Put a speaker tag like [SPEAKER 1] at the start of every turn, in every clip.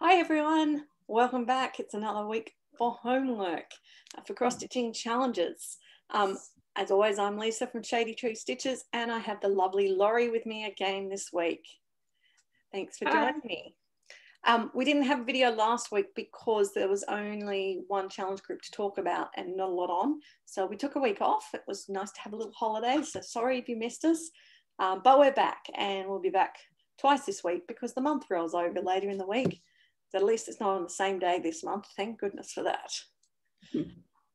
[SPEAKER 1] Hi everyone, welcome back. It's another week for homework for cross-stitching challenges. As always, I'm Lisa from Shady Tree Stitches and I have the lovely Laurie with me again this week. Thanks for joining me. We didn't have a video last week because there was only one challenge group to talk about and not a lot on. So we took a week off. It was nice to have a little holiday. So sorry if you missed us, but we're back and we'll be back twice this week because the month rolls over later in the week. So at least it's not on the same day this month. Thank goodness for that.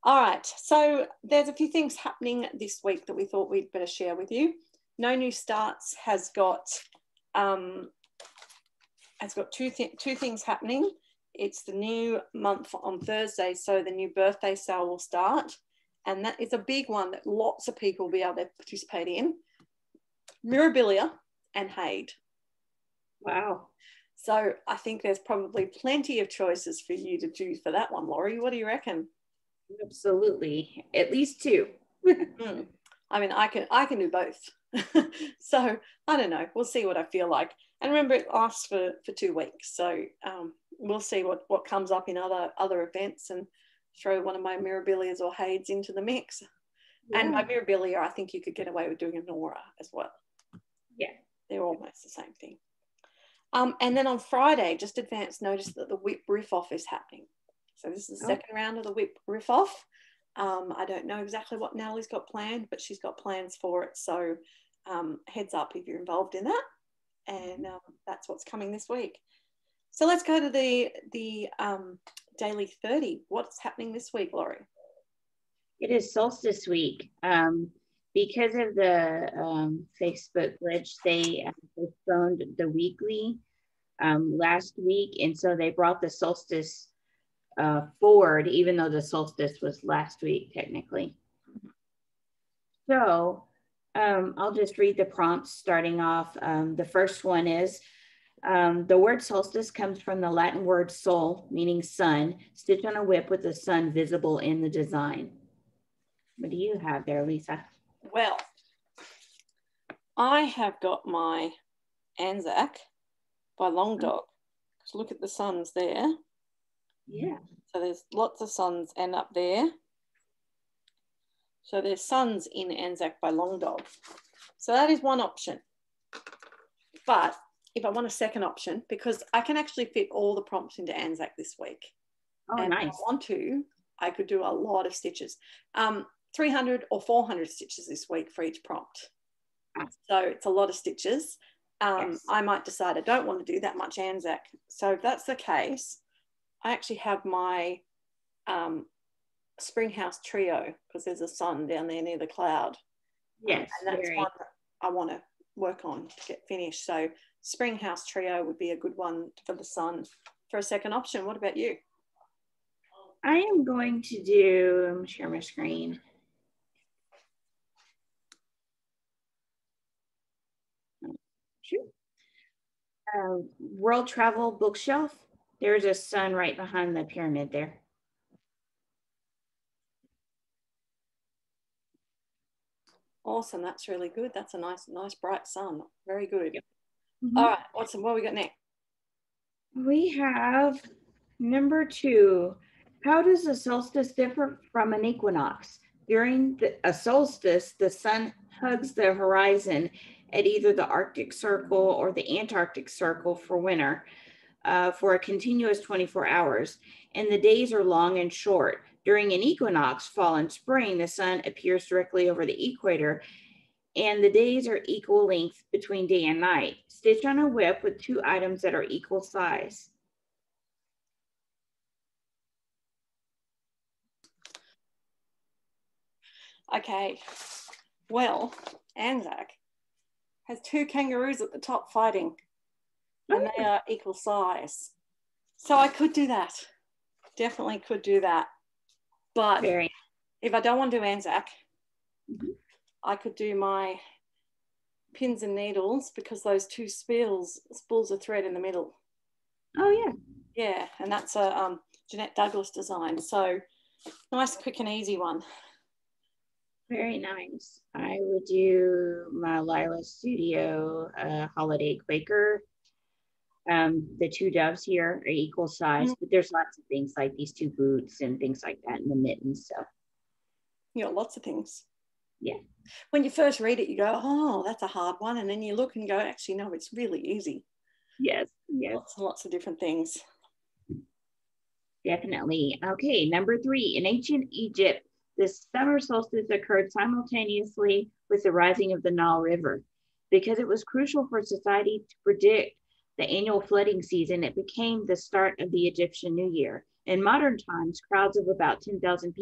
[SPEAKER 1] All right, so there's a few things happening this week that we thought we'd better share with you. NoNewStarts has got two things happening. It's the new month on Thursday, so the new birthday sale will start, and that is a big one that lots of people will be able to participate in. Mirabilia and Haid.
[SPEAKER 2] Wow.
[SPEAKER 1] So I think there's probably plenty of choices for you to choose for that one, Laurie. What do you reckon?
[SPEAKER 2] Absolutely. At least two.
[SPEAKER 1] I mean, I can do both. So I don't know. We'll see what I feel like. And remember, it lasts for 2 weeks. So we'll see what comes up in other events and throw one of my Mirabilias or Haids into the mix. Yeah. And by Mirabilia, I think you could get away with doing a Nora as well.
[SPEAKER 2] Yeah.
[SPEAKER 1] They're almost the same thing. And then on Friday, just advance notice that the whip riff-off is happening. So this is the second round of the whip riff-off. I don't know exactly what Natalie's got planned, but she's got plans for it. So heads up if you're involved in that. And that's what's coming this week. So let's go to the Daily 30. What's happening this week, Laurie?
[SPEAKER 2] It is Solstice Week. Because of the Facebook glitch, they postponed the weekly last week. And so they brought the solstice forward, even though the solstice was last week, technically. So I'll just read the prompts starting off. The first one is, the word solstice comes from the Latin word sol, meaning sun. Stitch on a whip with the sun visible in the design. What do you have there, Lisa?
[SPEAKER 1] Well, I have got my Anzac by Long Dog. Just look at the suns there.
[SPEAKER 2] Yeah.
[SPEAKER 1] So there's lots of suns and up there. So there's suns in Anzac by Long Dog. So that is one option. But if I want a second option, because I can actually fit all the prompts into Anzac this week.
[SPEAKER 2] Oh, and nice.
[SPEAKER 1] If I want to, I could do a lot of stitches. 300 or 400 stitches this week for each prompt. So it's a lot of stitches. Yes. I might decide I don't want to do that much Anzac. So if that's the case, I actually have my Springhouse Trio, because there's a sun down there near the cloud.
[SPEAKER 2] Yes.
[SPEAKER 1] And that's one that I want to work on to get finished. So Springhouse Trio would be a good one for the sun for a second option. What about you?
[SPEAKER 2] I am going to do, share my screen. World Travel Bookshelf. There's a sun right behind the pyramid there.
[SPEAKER 1] Awesome, that's really good. That's a nice bright sun. Very good. Yep.
[SPEAKER 2] All
[SPEAKER 1] right, what we got next?
[SPEAKER 2] We have number 2. How does a solstice differ from an equinox? During a solstice, the sun hugs the horizon at either the Arctic Circle or the Antarctic Circle for winter for a continuous 24 hours, and the days are long and short. During an equinox, fall and spring, the sun appears directly over the equator, and the days are equal length between day and night. Stitch on a whip with 2 items that are equal size.
[SPEAKER 1] Okay, well, Anzac has 2 kangaroos at the top fighting, and they are equal size. So I could do that. Definitely could do that. But if I don't want to do Anzac, I could do my pins and needles, because those 2 spools of thread in the middle.
[SPEAKER 2] Oh, yeah.
[SPEAKER 1] Yeah, and that's a Jeanette Douglas design. So nice, quick and easy one.
[SPEAKER 2] Very nice. I would do my Lila Studio Holiday Quaker The two doves here are equal size, but there's lots of things like these two boots and things like that, and the mittens. So
[SPEAKER 1] you got lots of things.
[SPEAKER 2] Yeah.
[SPEAKER 1] When you first read it, you go, oh, that's a hard one. And then you look and go, actually, no, it's really easy.
[SPEAKER 2] Yes. Yes.
[SPEAKER 1] Lots and lots of different things.
[SPEAKER 2] Definitely. Okay, number 3. In ancient Egypt, the summer solstice occurred simultaneously with the rising of the Nile River. Because it was crucial for society to predict the annual flooding season, it became the start of the Egyptian New Year. In modern times, crowds of about 10,000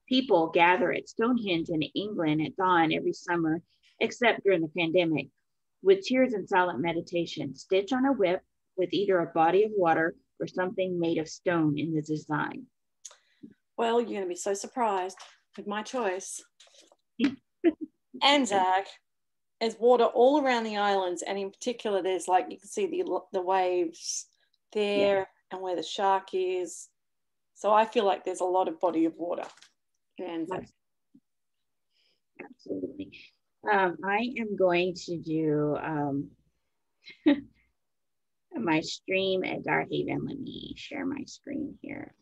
[SPEAKER 2] people gather at Stonehenge in England at dawn every summer, except during the pandemic, with tears and silent meditation. Stitch on a whip with either a body of water or something made of stone in the design.
[SPEAKER 1] Well, you're going to be so surprised with my choice. Anzac, there's water all around the islands, and in particular, there's like, you can see the waves there and where the shark is. So I feel like there's a lot of body of water in Anzac.
[SPEAKER 2] Absolutely. I am going to do my stream at Darhaven. Let me share my screen here.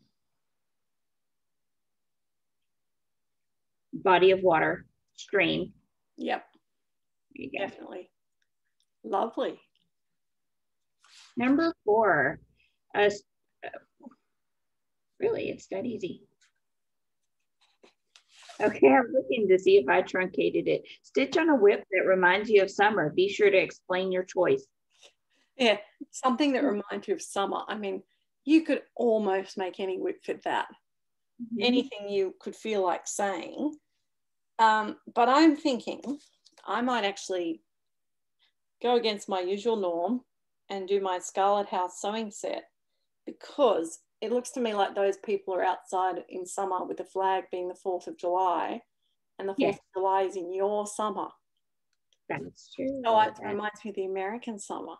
[SPEAKER 2] Body of water, stream.
[SPEAKER 1] Yep. Definitely. Lovely.
[SPEAKER 2] Number 4. Really, it's that easy. Okay, I'm looking to see if I truncated it. Stitch on a whip that reminds you of summer. Be sure to explain your choice.
[SPEAKER 1] Yeah, something that reminds you of summer. I mean, you could almost make any whip fit that. Anything you could feel like saying. But I'm thinking I might actually go against my usual norm and do my Scarlet House sewing set, because it looks to me like those people are outside in summer with the flag being the 4th of July, and the 4th of July is in your summer.
[SPEAKER 2] That's true.
[SPEAKER 1] So it reminds me of the American summer.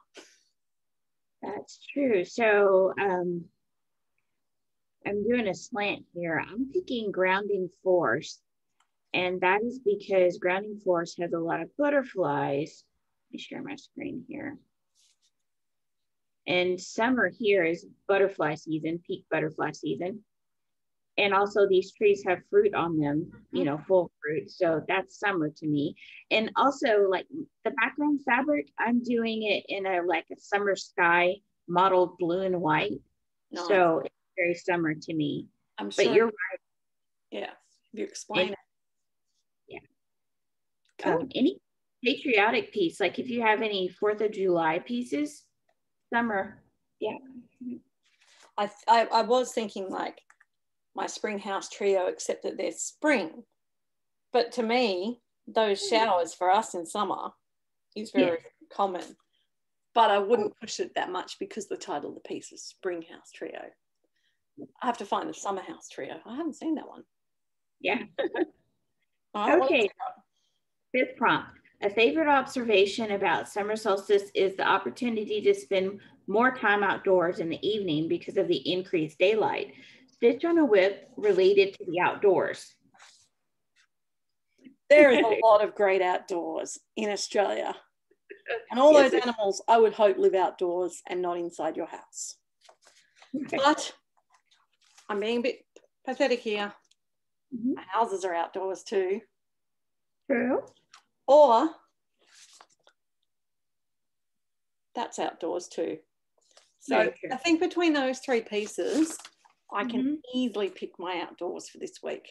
[SPEAKER 2] That's true. So I'm doing a slant here. I'm picking grounding force. And that is because grounding force has a lot of butterflies. Let me share my screen here. And summer here is butterfly season, peak butterfly season. And also these trees have fruit on them, you know, full fruit. So that's summer to me. And also like the background fabric, I'm doing it in a summer sky mottled blue and white. Nice. So it's very summer to me.
[SPEAKER 1] I'm sure.
[SPEAKER 2] But you're right.
[SPEAKER 1] Yeah, you explain it.
[SPEAKER 2] Yeah.
[SPEAKER 1] Cool.
[SPEAKER 2] Any patriotic piece, like if you have any 4th of July pieces, summer. Yeah.
[SPEAKER 1] I was thinking like my spring house trio, except that they're spring. But to me, those showers for us in summer is very common. But I wouldn't push it that much because the title of the piece is Spring House Trio. I have to find the Summer House Trio. I haven't seen that one.
[SPEAKER 2] Yeah.
[SPEAKER 1] Right,
[SPEAKER 2] okay. 5th prompt. A favorite observation about summer solstice is the opportunity to spend more time outdoors in the evening because of the increased daylight. Stitch on a whip related to the outdoors.
[SPEAKER 1] There is a lot of great outdoors in Australia. And all those animals, I would hope, live outdoors and not inside your house. But I'm being a bit pathetic here. Our houses are outdoors too.
[SPEAKER 2] True.
[SPEAKER 1] Or that's outdoors too. So I think between those 3 pieces, I can easily pick my outdoors for this week.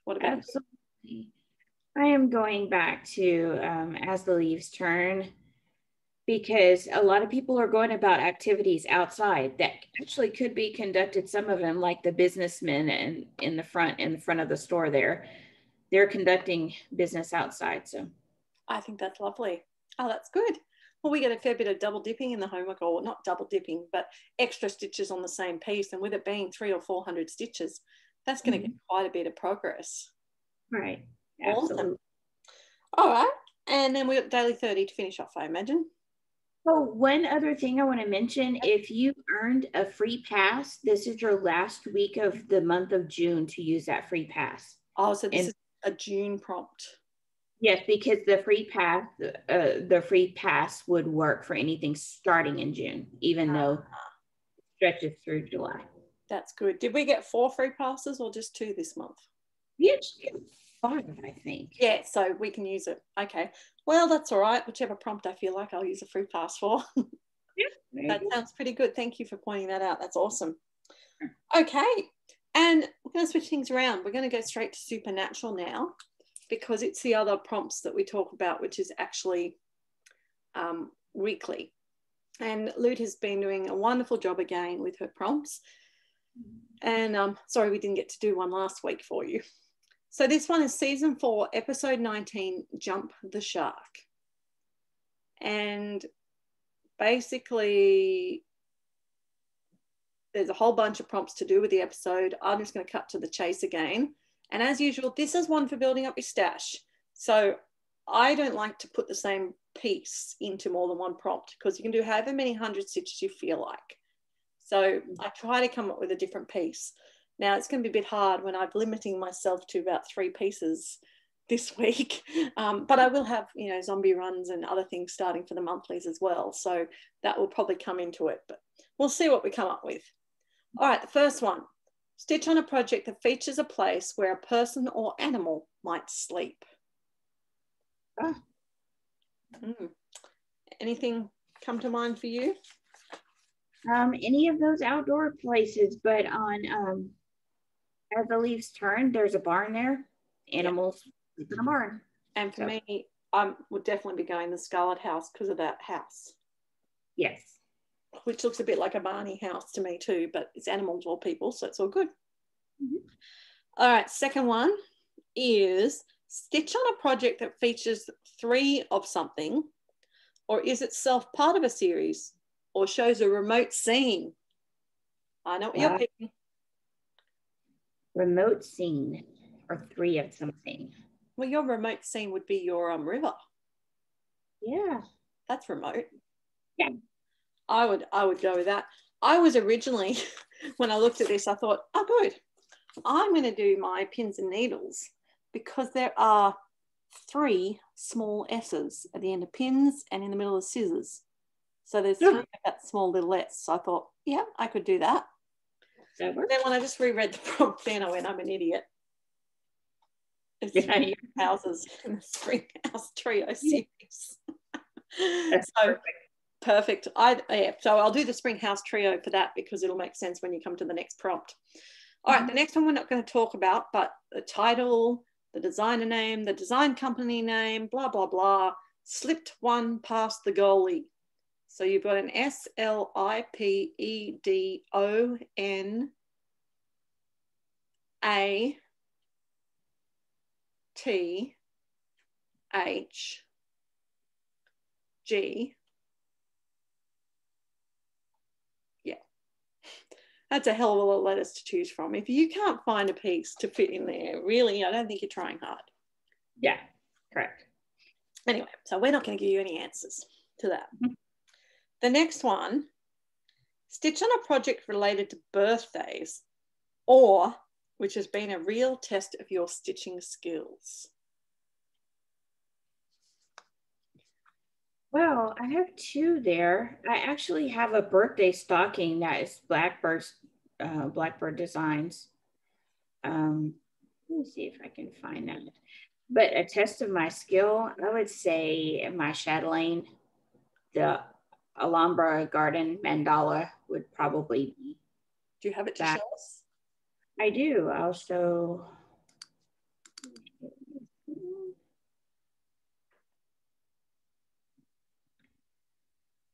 [SPEAKER 1] What about
[SPEAKER 2] you? I am going back to As the Leaves Turn, because a lot of people are going about activities outside that actually could be conducted. Some of them, like the businessmen and in the front of the store there, they're conducting business outside. So
[SPEAKER 1] I think that's lovely. Oh, that's good. Well, we get a fair bit of double dipping in the homework, or not double dipping, but extra stitches on the same piece. And with it being 300 or 400 stitches, that's going to get quite a bit of progress.
[SPEAKER 2] Right.
[SPEAKER 1] Awesome.
[SPEAKER 2] Absolutely.
[SPEAKER 1] All right. And then we've got daily 30 to finish off, I imagine.
[SPEAKER 2] Oh, one other thing I want to mention, if you earned a free pass, this is your last week of the month of June to use that free pass.
[SPEAKER 1] Oh, so this is a June prompt.
[SPEAKER 2] Yes, because the free pass would work for anything starting in June, even though it stretches through July.
[SPEAKER 1] That's good. Did we get 4 free passes or just 2 this month?
[SPEAKER 2] Yes, 5, I think.
[SPEAKER 1] Yeah, so we can use it. Okay. Well, that's all right. Whichever prompt I feel like I'll use a free pass for.
[SPEAKER 2] Yeah,
[SPEAKER 1] that sounds pretty good. Thank you for pointing that out. That's awesome. Okay. And we're going to switch things around. We're going to go straight to supernatural now because it's the other prompts that we talk about, which is actually weekly. And Lute has been doing a wonderful job again with her prompts. And sorry, we didn't get to do one last week for you. So this one is season 4, episode 19, Jump the Shark. And basically, there's a whole bunch of prompts to do with the episode. I'm just going to cut to the chase again. And as usual, this is one for building up your stash. So I don't like to put the same piece into more than one prompt because you can do however many 100 stitches you feel like. So I try to come up with a different piece. Now it's going to be a bit hard when I'm limiting myself to about 3 pieces this week, but I will have, you know, zombie runs and other things starting for the monthlies as well. So that will probably come into it, but we'll see what we come up with. All right, the first one, stitch on a project that features a place where a person or animal might sleep. Anything come to mind for you?
[SPEAKER 2] Any of those outdoor places, but on as the leaves turn, there's a barn there. Animals sleep in a barn.
[SPEAKER 1] And for me, I would definitely be going the Scarlet House because of that house.
[SPEAKER 2] Yes.
[SPEAKER 1] Which looks a bit like a Barney house to me too, but it's animals or people, so it's all good. All right, second one is stitch on a project that features 3 of something, or is itself part of a series, or shows a remote scene. I know what you're picking.
[SPEAKER 2] Remote scene, or 3 of something.
[SPEAKER 1] Well, your remote scene would be your river.
[SPEAKER 2] Yeah.
[SPEAKER 1] That's remote.
[SPEAKER 2] Yeah.
[SPEAKER 1] I would go with that. I was originally, when I looked at this, I thought, oh, good. I'm going to do my pins and needles because there are 3 small S's at the end of pins and in the middle of scissors. So there's 3 of that small little S. So I thought, yeah, I could do that. And then when I just reread the prompt, then I went, I'm an idiot. It's 3 houses in the Spring House Trio series. So perfect. So I'll do the Spring House Trio for that because it'll make sense when you come to the next prompt. All right, the next one we're not going to talk about, but the title, the designer name, the design company name, blah, blah, blah, slipped one past the goalie. So you've got an SLIPPEDONATH. Yeah. That's a hell of a lot of letters to choose from. If you can't find a piece to fit in there, really, I don't think you're trying hard.
[SPEAKER 2] Yeah, correct.
[SPEAKER 1] Anyway, so we're not going to give you any answers to that. The next one, stitch on a project related to birthdays or which has been a real test of your stitching skills.
[SPEAKER 2] Well, I have 2 there. I actually have a birthday stocking that is Blackbird Designs. Let me see if I can find that. But a test of my skill, I would say my chatelaine, the Alhambra Garden mandala would probably be.
[SPEAKER 1] Do you have it to show us?
[SPEAKER 2] I do. Also,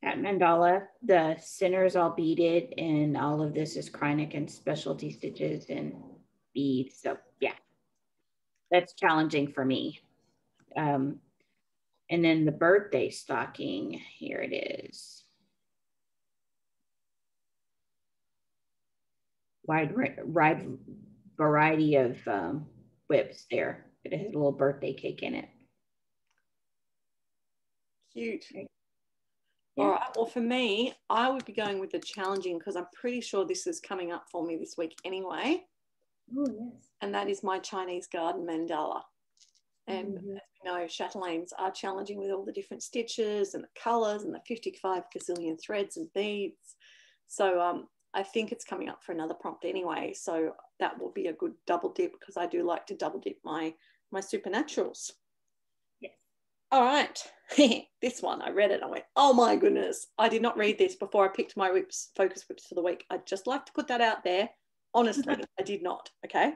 [SPEAKER 2] that mandala, the center is all beaded, and all of this is Kreinik and specialty stitches and beads. So yeah, that's challenging for me. And then the birthday stocking, here it is. Wide variety of whips there. It has a little birthday cake in it.
[SPEAKER 1] Cute. Yeah. All right. Well, for me, I would be going with the challenging because I'm pretty sure this is coming up for me this week anyway.
[SPEAKER 2] Oh, yes.
[SPEAKER 1] And that is my Chinese garden mandala. And as we know, chatelaines are challenging with all the different stitches and the colours and the 55 gazillion threads and beads. So I think it's coming up for another prompt anyway. So that will be a good double dip, because I do like to double dip my supernaturals.
[SPEAKER 2] Yes.
[SPEAKER 1] All right. This one, I read it. I went, oh my goodness. I did not read this before I picked my focus whips for the week. I'd just like to put that out there. Honestly, I did not. Okay.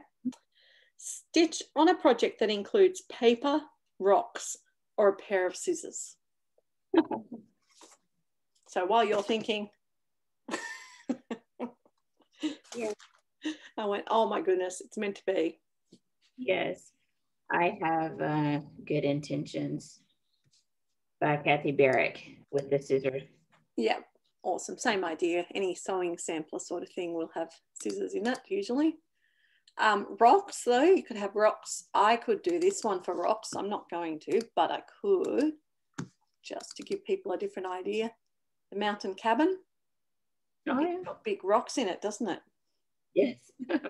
[SPEAKER 1] Stitch on a project that includes paper, rocks, or a pair of scissors. So while you're thinking,
[SPEAKER 2] yeah,
[SPEAKER 1] I went, oh my goodness, it's meant to be.
[SPEAKER 2] Yes, I have Good Intentions by Kathy Barrick with the scissors.
[SPEAKER 1] Yeah, awesome. Same idea. Any sewing sampler sort of thing will have scissors in it usually. Rocks, though, you could have rocks. I could do this one for rocks. I'm not going to, but I could, just to give people a different idea. The mountain cabin.
[SPEAKER 2] Oh,
[SPEAKER 1] It's got big rocks in it, doesn't it?
[SPEAKER 2] Yes.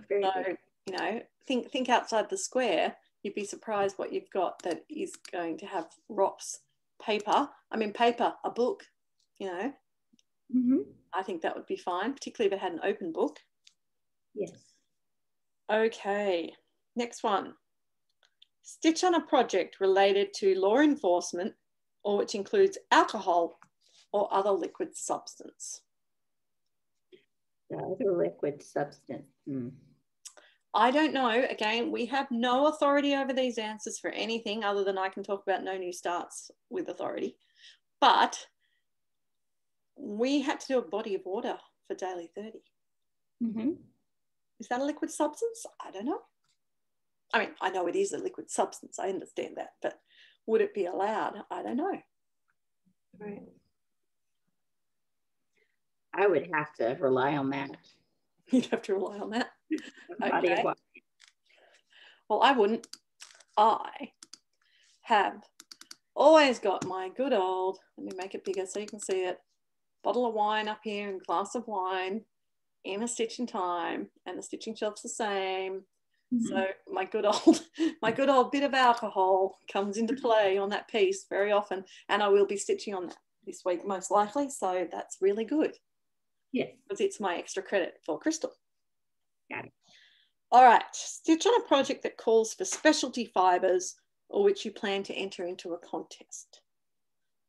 [SPEAKER 2] Very
[SPEAKER 1] So,
[SPEAKER 2] good.
[SPEAKER 1] you know, think outside the square. You'd be surprised what you've got that is going to have rocks, paper. I mean, paper, a book, you know. I think that would be fine, particularly if it had an open book.
[SPEAKER 2] Yes.
[SPEAKER 1] Okay, next one. Stitch on a project related to law enforcement, or which includes alcohol or other liquid substance.
[SPEAKER 2] The other liquid substance.
[SPEAKER 1] I don't know. Again, we have no authority over these answers for anything other than I can talk about NoNewStarts with authority. But we had to do a body of water for Daily 30. Is that a liquid substance? I don't know. I mean, I know it is a liquid substance. I understand that. But would it be allowed? I don't know.
[SPEAKER 2] Right. I would have to rely on that.
[SPEAKER 1] You'd have to rely on that.
[SPEAKER 2] Body of water.
[SPEAKER 1] Well, I wouldn't. I have always got my good old, let me make it bigger so you can see it, bottle of wine up here and glass of wine in a stitching time, and the stitching shelf's the same. So my good old bit of alcohol comes into play on that piece very often, and I will be stitching on that this week most likely. So that's really good.
[SPEAKER 2] Yes.
[SPEAKER 1] Because it's my extra credit for Crystal.
[SPEAKER 2] Got it.
[SPEAKER 1] All right, stitch on a project that calls for specialty fibres or which you plan to enter into a contest.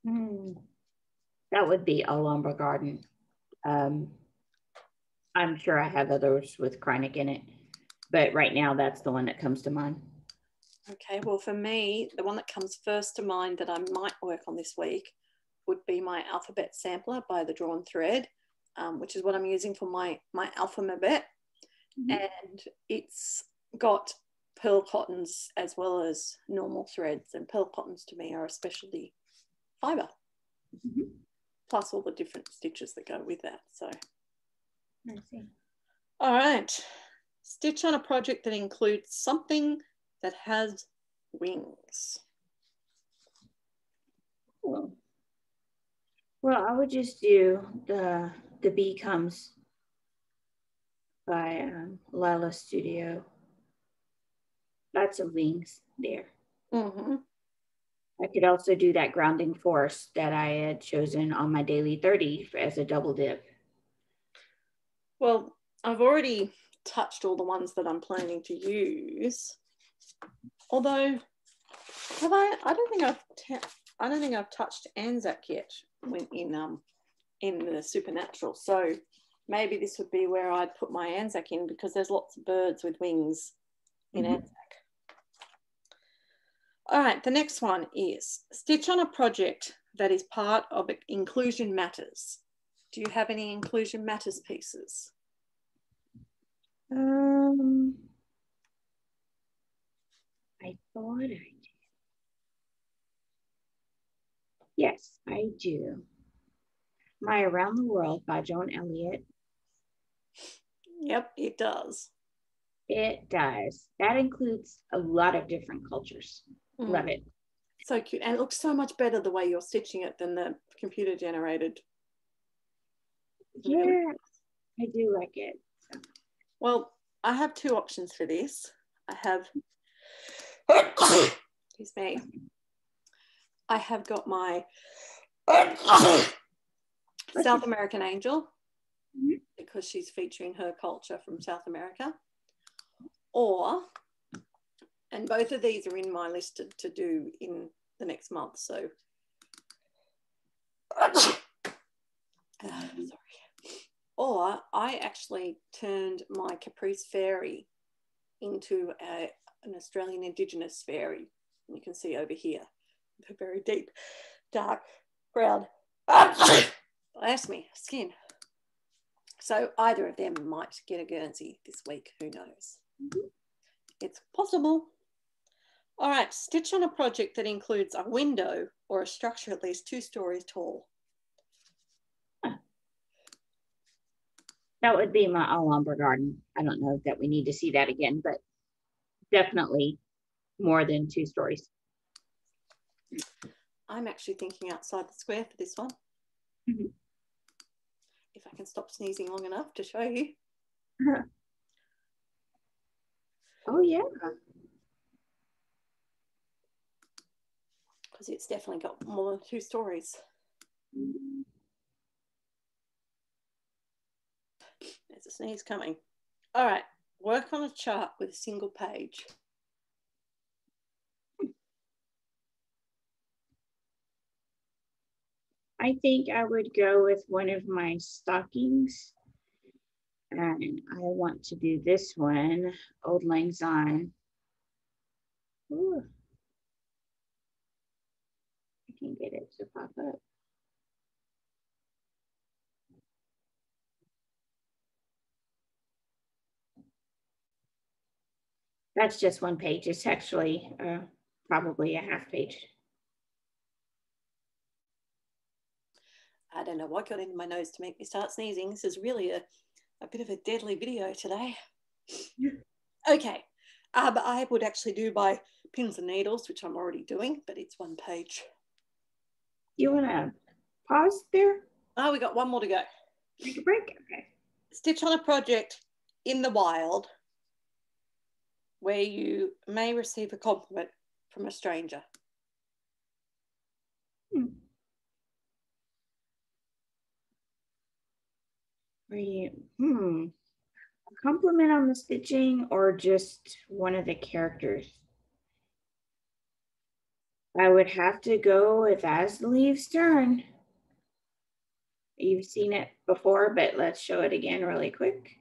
[SPEAKER 2] That would be a lumber garden. I'm sure I have others with Kreinik in it, but right now that's the one that comes to mind.
[SPEAKER 1] Okay, well for me, the one that comes first to mind that I might work on this week would be my alphabet sampler by the Drawn Thread, which is what I'm using for my alphabet. And it's got pearl cottons as well as normal threads, and pearl cottons to me are a specialty fibre, plus all the different stitches that go with that. So
[SPEAKER 2] I see.
[SPEAKER 1] All right, stitch on a project that includes something that has wings.
[SPEAKER 2] Well, I would just do the Bee Comes by Lila Studio. Lots of wings there. I could also do that Grounding Force that I had chosen on my Daily 30 as a double dip.
[SPEAKER 1] Well, I've already touched all the ones that I'm planning to use. Although, have I? I don't think I've touched Anzac yet when in the Supernatural. So maybe this would be where I'd put my Anzac in, because there's lots of birds with wings in Anzac. All right, the next one is stitch on a project that is part of Inclusion Matters. Do you have any Inclusion Matters pieces?
[SPEAKER 2] I thought I did. Yes, I do. My Around the World by Joan Elliott.
[SPEAKER 1] Yep, it does.
[SPEAKER 2] It does. That includes a lot of different cultures. Love it.
[SPEAKER 1] So cute. And it looks so much better the way you're stitching it than the computer generated.
[SPEAKER 2] Yeah, I do like it. So.
[SPEAKER 1] Well, I have two options for this. I have, excuse me, I have got my South American Angel, because she's featuring her culture from South America. And both of these are in my list to do in the next month. So, sorry. Or I actually turned my Caprice Fairy into an Australian Indigenous fairy. And you can see over here, the very deep, dark brown, bless me, skin. So either of them might get a Guernsey this week, who knows? It's possible. All right, stitch on a project that includes a window or a structure at least 2 stories tall.
[SPEAKER 2] That would be my Alhambra garden. I don't know that we need to see that again, but definitely more than 2 stories.
[SPEAKER 1] I'm actually thinking outside the square for this one. If I can stop sneezing long enough to show you.
[SPEAKER 2] Oh, yeah.
[SPEAKER 1] Because it's definitely got more than 2 stories. There's a sneeze coming. All right, work on a chart with a single page.
[SPEAKER 2] I think I would go with one of my stockings. And I want to do this one, Old Lang Syne. Ooh. I can get it to pop up. That's just 1 page. It's actually probably a half page.
[SPEAKER 1] I don't know what got into my nose to make me start sneezing. This is really a bit of a deadly video today. Okay, but I would actually do by pins and needles, which I'm already doing, but it's 1 page.
[SPEAKER 2] You want to pause there?
[SPEAKER 1] Oh, we got 1 more to go.
[SPEAKER 2] Take a break? Okay.
[SPEAKER 1] Stitch on a project in the wild where you may receive a compliment from a stranger.
[SPEAKER 2] A compliment on the stitching or just one of the characters? I would have to go with As the Leaves Turn. You've seen it before, but let's show it again really quick.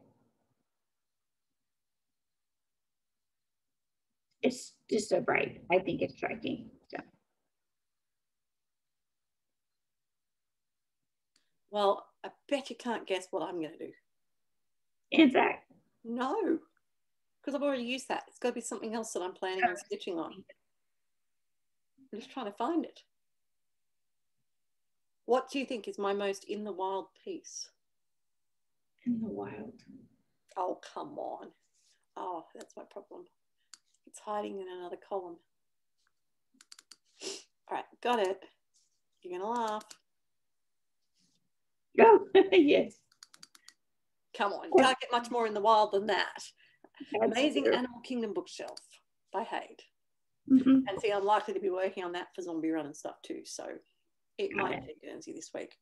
[SPEAKER 2] It's just so bright. I think it's striking. So.
[SPEAKER 1] Well, I bet you can't guess what I'm going to do.
[SPEAKER 2] In fact.
[SPEAKER 1] No, because I've already used that. It's got to be something else that I'm planning on stitching on. I'm just trying to find it. What do you think is my most in the wild piece?
[SPEAKER 2] In the wild.
[SPEAKER 1] Oh, come on. Oh, that's my problem. It's hiding in another column. All right, got it. You're going to laugh.
[SPEAKER 2] Oh, yes.
[SPEAKER 1] Come on, you can't get much more in the wild than that.
[SPEAKER 2] That's
[SPEAKER 1] Amazing
[SPEAKER 2] true.
[SPEAKER 1] Animal Kingdom bookshelf by Haid.
[SPEAKER 2] Mm-hmm.
[SPEAKER 1] And see, I'm likely to be working on that for Zombie Run and stuff too. So it might be Guernsey this week.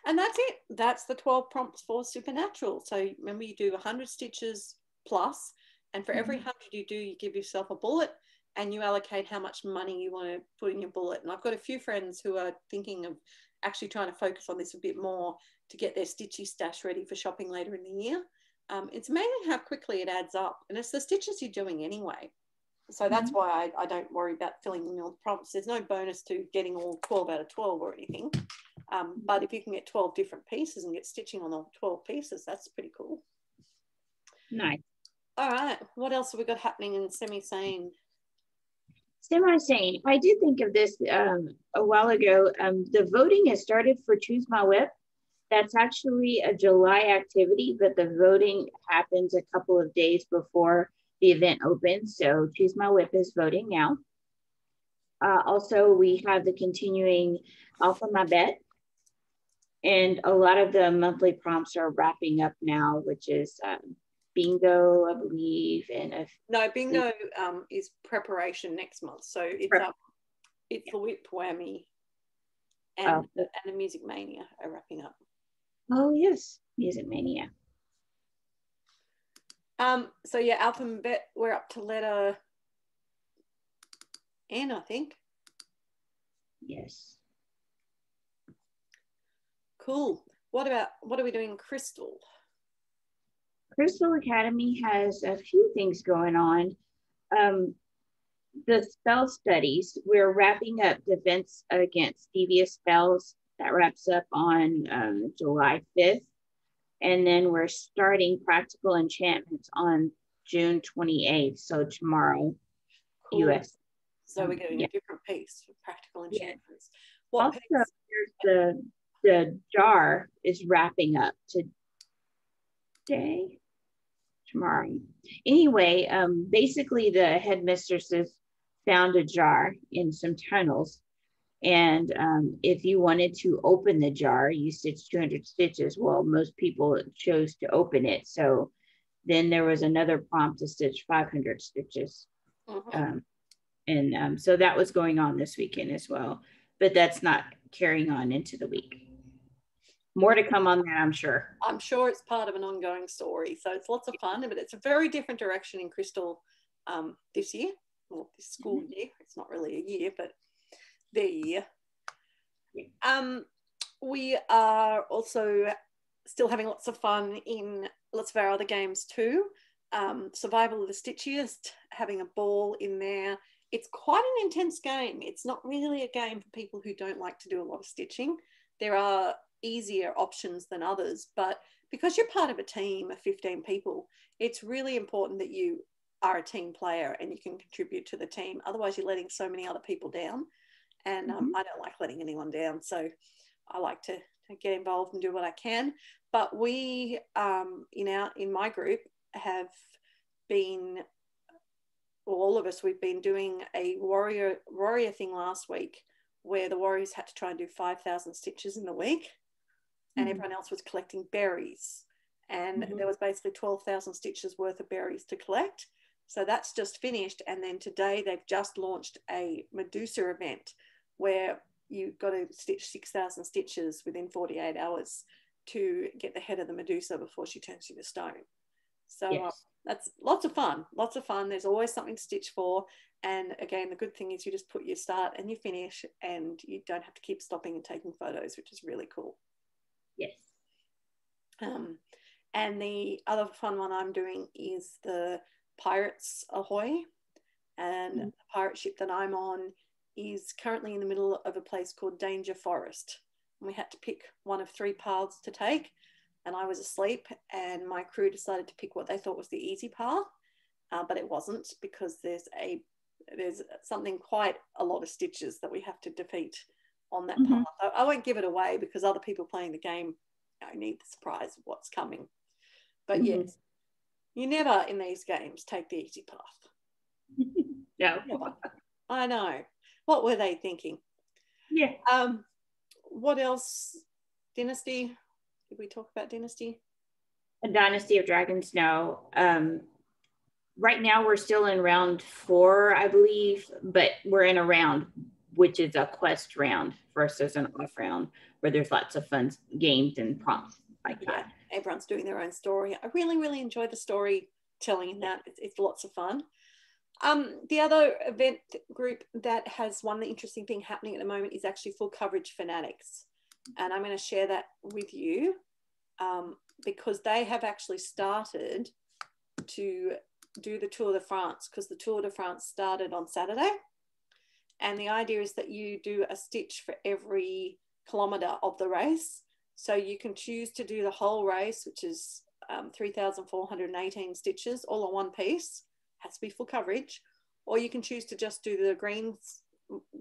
[SPEAKER 1] And that's it. That's the 12 prompts for Supernatural. So remember, you do 100 stitches plus, and for every 100 you do, you give yourself a bullet and you allocate how much money you want to put in your bullet. And I've got a few friends who are thinking of actually trying to focus on this a bit more to get their stitchy stash ready for shopping later in the year. It's amazing how quickly it adds up, and it's the stitches you're doing anyway. So that's why I don't worry about filling in all the prompts. There's no bonus to getting all 12 out of 12 or anything. But if you can get 12 different pieces and get stitching on all 12 pieces, that's pretty cool.
[SPEAKER 2] Nice.
[SPEAKER 1] All right. What else have we got happening in Semisane?
[SPEAKER 2] Semisane. I did think of this a while ago. The voting has started for Choose My Whip. That's actually a July activity, but the voting happens a couple of days before the event opens. So Choose My Whip is voting now. Also, we have the continuing Alpha My Bet. And a lot of the monthly prompts are wrapping up now, which is bingo, I believe, and
[SPEAKER 1] no, bingo is preparation next month. So it's the whip whammy and the Music Mania are wrapping up.
[SPEAKER 2] Oh yes, Music Mania.
[SPEAKER 1] So yeah, alphabet, we're up to letter N, I think.
[SPEAKER 2] Yes.
[SPEAKER 1] Cool. What are we doing, Crystal?
[SPEAKER 2] Crystal Academy has a few things going on. The spell studies, we're wrapping up Defense Against Devious Spells. That wraps up on July 5th. And then we're starting Practical Enchantments on June 28th. So tomorrow, cool. US.
[SPEAKER 1] So we're getting a different piece for Practical Enchantments. Yeah.
[SPEAKER 2] What also, there's the jar is wrapping up today. Tomorrow. Anyway, basically the headmistresses found a jar in some tunnels, and if you wanted to open the jar, you stitch 200 stitches. Well, most people chose to open it, so then there was another prompt to stitch 500 stitches. So that was going on this weekend as well, but that's not carrying on into the week. More to come on that, I'm sure.
[SPEAKER 1] I'm sure it's part of an ongoing story. So it's lots of fun, but it's a very different direction in Crystal this year, or this school year. It's not really a year, but their year. We are also still having lots of fun in lots of our other games too. Survival of the Stitchiest, having a ball in there. It's quite an intense game. It's not really a game for people who don't like to do a lot of stitching. There are easier options than others, but because you're part of a team of 15 people, it's really important that you are a team player and you can contribute to the team. Otherwise you're letting so many other people down, and I don't like letting anyone down, so I like to get involved and do what I can. But we in my group have been, all of us, we've been doing a warrior thing last week where the warriors had to try and do 5,000 stitches in the week, and everyone else was collecting berries, and there was basically 12,000 stitches worth of berries to collect. So that's just finished, and then today they've just launched a Medusa event where you've got to stitch 6,000 stitches within 48 hours to get the head of the Medusa before she turns you to stone. So that's lots of fun. There's always something to stitch for. And again, the good thing is you just put your start and you finish, and you don't have to keep stopping and taking photos, which is really cool.
[SPEAKER 2] Yes.
[SPEAKER 1] And the other fun one I'm doing is the Pirates Ahoy. And the pirate ship that I'm on is currently in the middle of a place called Danger Forest. And we had to pick one of 3 paths to take. And I was asleep, and my crew decided to pick what they thought was the easy path. But it wasn't, because there's something quite a lot of stitches that we have to defeat on that path. I won't give it away because other people playing the game need the surprise of what's coming. But yes, you never in these games take the easy path.
[SPEAKER 2] No.
[SPEAKER 1] I know. What were they thinking?
[SPEAKER 2] Yeah.
[SPEAKER 1] What else? Dynasty? Did we talk about Dynasty?
[SPEAKER 2] A Dynasty of Dragons, no. Right now we're still in round 4, I believe, but we're in a round which is a quest round versus an off round where there's lots of fun games and prompts like that.
[SPEAKER 1] Everyone's doing their own story. I really, really enjoy the storytelling in that. It's lots of fun. The other event group that has one interesting thing happening at the moment is actually Full Coverage Fanatics. And I'm going to share that with you because they have actually started to do the Tour de France, because the Tour de France started on Saturday. And the idea is that you do a stitch for every kilometre of the race. So you can choose to do the whole race, which is 3,418 stitches all on one piece. Has to be full coverage. Or you can choose to just do the green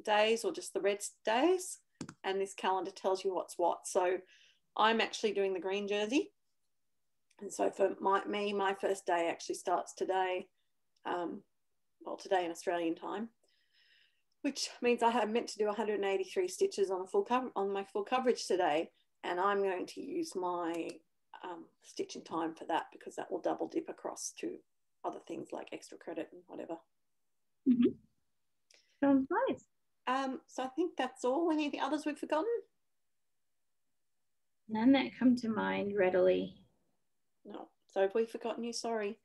[SPEAKER 1] days or just the red days. And this calendar tells you what's what. So I'm actually doing the green jersey. And so for my first day actually starts today. Today in Australian time, which means I have meant to do 183 stitches on my full coverage today. And I'm going to use my stitching time for that, because that will double dip across to other things like extra credit and whatever.
[SPEAKER 2] Mm-hmm. Sounds nice.
[SPEAKER 1] So I think that's all. Any of the others we've forgotten?
[SPEAKER 2] None that come to mind readily.
[SPEAKER 1] No. So if we've forgotten you, sorry.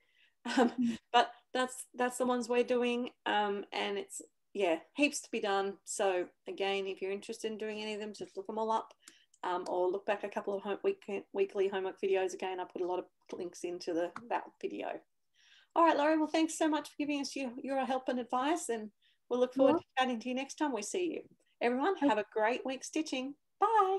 [SPEAKER 1] But that's the ones we're doing. And it's, yeah, heaps to be done. So again, if you're interested in doing any of them, just look them all up. Or look back a couple of weekly homework videos. Again, I put a lot of links into that video. All right, Laurie, well, thanks so much for giving us your help and advice, and we'll look forward to chatting to you next time we see you. Everyone, have a great week stitching. Bye.